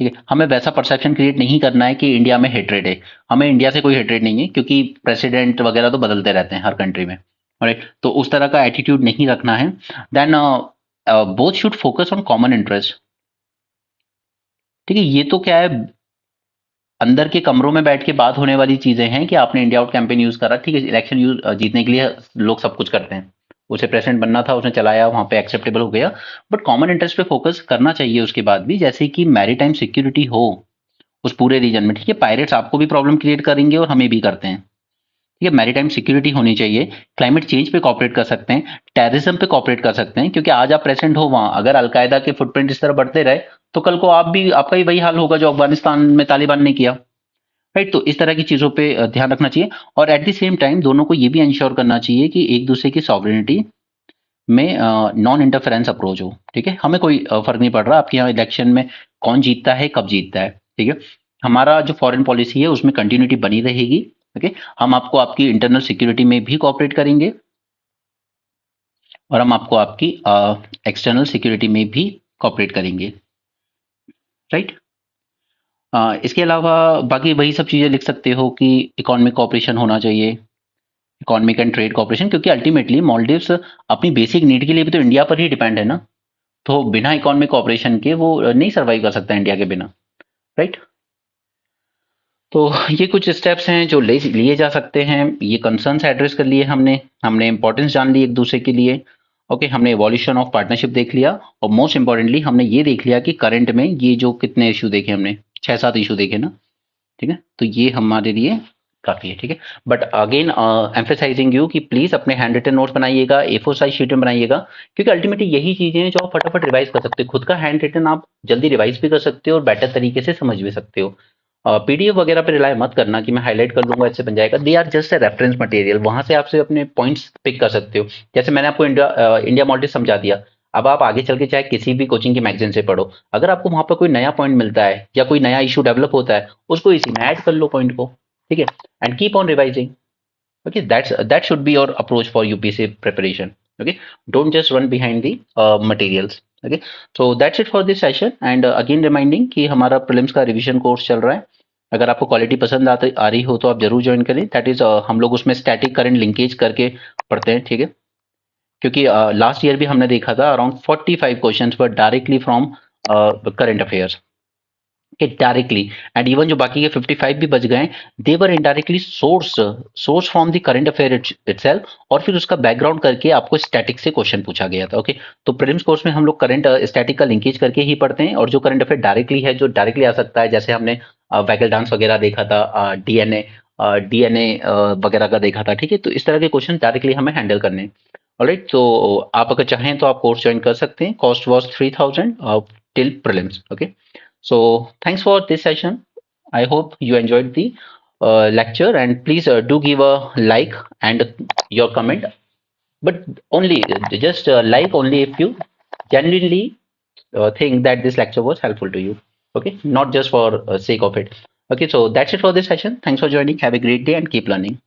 ठीक है। हमें वैसा परसेप्शन क्रिएट नहीं करना है कि इंडिया में हेट्रेड है। हमें इंडिया से कोई हेट्रेड नहीं है, क्योंकि प्रेसिडेंट वगैरह तो बदलते रहते हैं हर कंट्री में, राइट। तो उस तरह का एटीट्यूड नहीं रखना है। Then both should focus on common interest, ठीक है। ये तो क्या है, अंदर के कमरों में बैठ के बात होने वाली चीजें हैं कि आपने इंडिया आउट कैंपेन यूज करा, ठीक है। इलेक्शन जीतने के लिए लोग सब कुछ करते हैं, उसे प्रेसिडेंट बनना था, उसने चलाया, वहां पे एक्सेप्टेबल हो गया। बट कॉमन इंटरेस्ट पे फोकस करना चाहिए उसके बाद भी, जैसे कि मैरीटाइम सिक्योरिटी हो उस पूरे रीजन में, ठीक है। पायरेट्स आपको भी प्रॉब्लम क्रिएट करेंगे और हमें भी करते हैं, ठीक है। मैरीटाइम सिक्योरिटी होनी चाहिए। क्लाइमेट चेंज पे कॉपरेट कर सकते हैं, टेररिज्म पे कॉपरेट कर सकते हैं, क्योंकि आज आप प्रेजेंट हो वहां, अगर अलकायदा के फुटप्रिंट इस तरह बढ़ते रहे तो कल को आपका भी वही हाल होगा जो अफगानिस्तान में तालिबान ने किया, राइट। तो इस तरह की चीजों पे ध्यान रखना चाहिए। और एट द सेम टाइम दोनों को ये भी इंश्योर करना चाहिए कि एक दूसरे की सॉवरेनिटी में नॉन इंटरफेरेंस अप्रोच हो, ठीक है। हमें कोई फर्क नहीं पड़ रहा आपके यहाँ इलेक्शन में कौन जीतता है, कब जीतता है, ठीक है। हमारा जो फॉरेन पॉलिसी है उसमें कंटिन्यूटी बनी रहेगी, ओके। हम आपको आपकी इंटरनल सिक्योरिटी में भी कोऑपरेट करेंगे, और हम आपको आपकी एक्सटर्नल सिक्योरिटी में भी कोऑपरेट करेंगे, राइट। इसके अलावा बाकी वही सब चीज़ें लिख सकते हो कि इकोनॉमिक कोऑपरेशन होना चाहिए, इकोनॉमिक एंड ट्रेड कोऑपरेशन, क्योंकि अल्टीमेटली मॉलडीव्स अपनी बेसिक नीड के लिए भी तो इंडिया पर ही डिपेंड है ना। तो बिना इकोनॉमिक कोऑपरेशन के वो नहीं सर्वाइव कर सकता इंडिया के बिना, राइट। तो ये कुछ स्टेप्स हैं जो लिए जा सकते हैं। ये कंसर्न्स एड्रेस कर लिए हमने इंपॉर्टेंस जान ली एक दूसरे के लिए। ओके, हमने इवोल्यूशन ऑफ पार्टनरशिप देख लिया, और मोस्ट इंपॉर्टेंटली हमने ये देख लिया कि करंट में ये जो कितने इशू देखे हमने, 6-7 इशू देखे ना। ठीक है, तो ये हमारे लिए काफी है। ठीक है, बट अगेन एम्फेसाइजिंग यू कि प्लीज अपने हैंड रिटन नोट्स बनाइएगा, A4 साइज शीट में बनाइएगा, क्योंकि अल्टीमेटली यही चीजें हैं जो आप फटाफट रिवाइज कर सकते हो। खुद का हैंड रिटन आप जल्दी रिवाइज भी कर सकते हो और बेटर तरीके से समझ भी सकते हो। पीडीएफ वगैरह पे रिलाय मत करना कि मैं हाईलाइट कर लूंगा इससे बन जाएगा। They are just a reference material, वहां से आपसे अपने पॉइंट्स पिक कर सकते हो। जैसे मैंने आपको इंडिया मॉडल समझा दिया, अब आप आगे चल के चाहे किसी भी कोचिंग की मैगजीन से पढ़ो, अगर आपको वहां पर कोई नया पॉइंट मिलता है या कोई नया इशू डेवलप होता है, उसको इसी में ऐड कर लो पॉइंट को। ठीक है, and keep on revising. Okay, that should be your approach for UPSC preparation. Okay, don't just run behind the materials. Okay, so that's it for this session, and again reminding कि हमारा prelims का revision course चल रहा है। अगर आपको quality पसंद आ रही हो तो आप जरूर ज्वाइन करें। दैट इज हम लोग उसमें स्टैटिक करंट लिंकेज करके पढ़ते हैं। ठीक है, क्योंकि लास्ट ईयर भी हमने देखा था around 45 questions were directly from current affairs के डायरेक्टली, एंड इवन जो बाकी के 55 भी बच गए, they were indirectly source from the current affair itself, और फिर उसका बैकग्राउंड करके आपको स्टैटिक से क्वेश्चन पूछा गया था। ओके, तो प्रीलिम्स कोर्स में हम लोग करंट स्टैटिक का लिंकेज करके ही पढ़ते हैं, और जो करंट अफेयर डायरेक्टली है, जो डायरेक्टली आ सकता है, जैसे हमने वैकल डांस वगैरह देखा था, डीएनए वगैरह का देखा था। ठीक है, तो इस तरह के क्वेश्चन डायरेक्टली हमें हैंडल करने हैं। ऑलराइट, तो आप अगर चाहें तो आप कोर्स ज्वाइन कर सकते हैं। Cost was 3000 till prelims. Okay, so thanks for this session. I hope you enjoyed the lecture, and please do give a like and your comment, but only just like only if you genuinely think that this lecture was helpful to you. Okay, not just for sake of it. Okay, so that's it for this session. Thanks for joining. Have a great day and keep learning.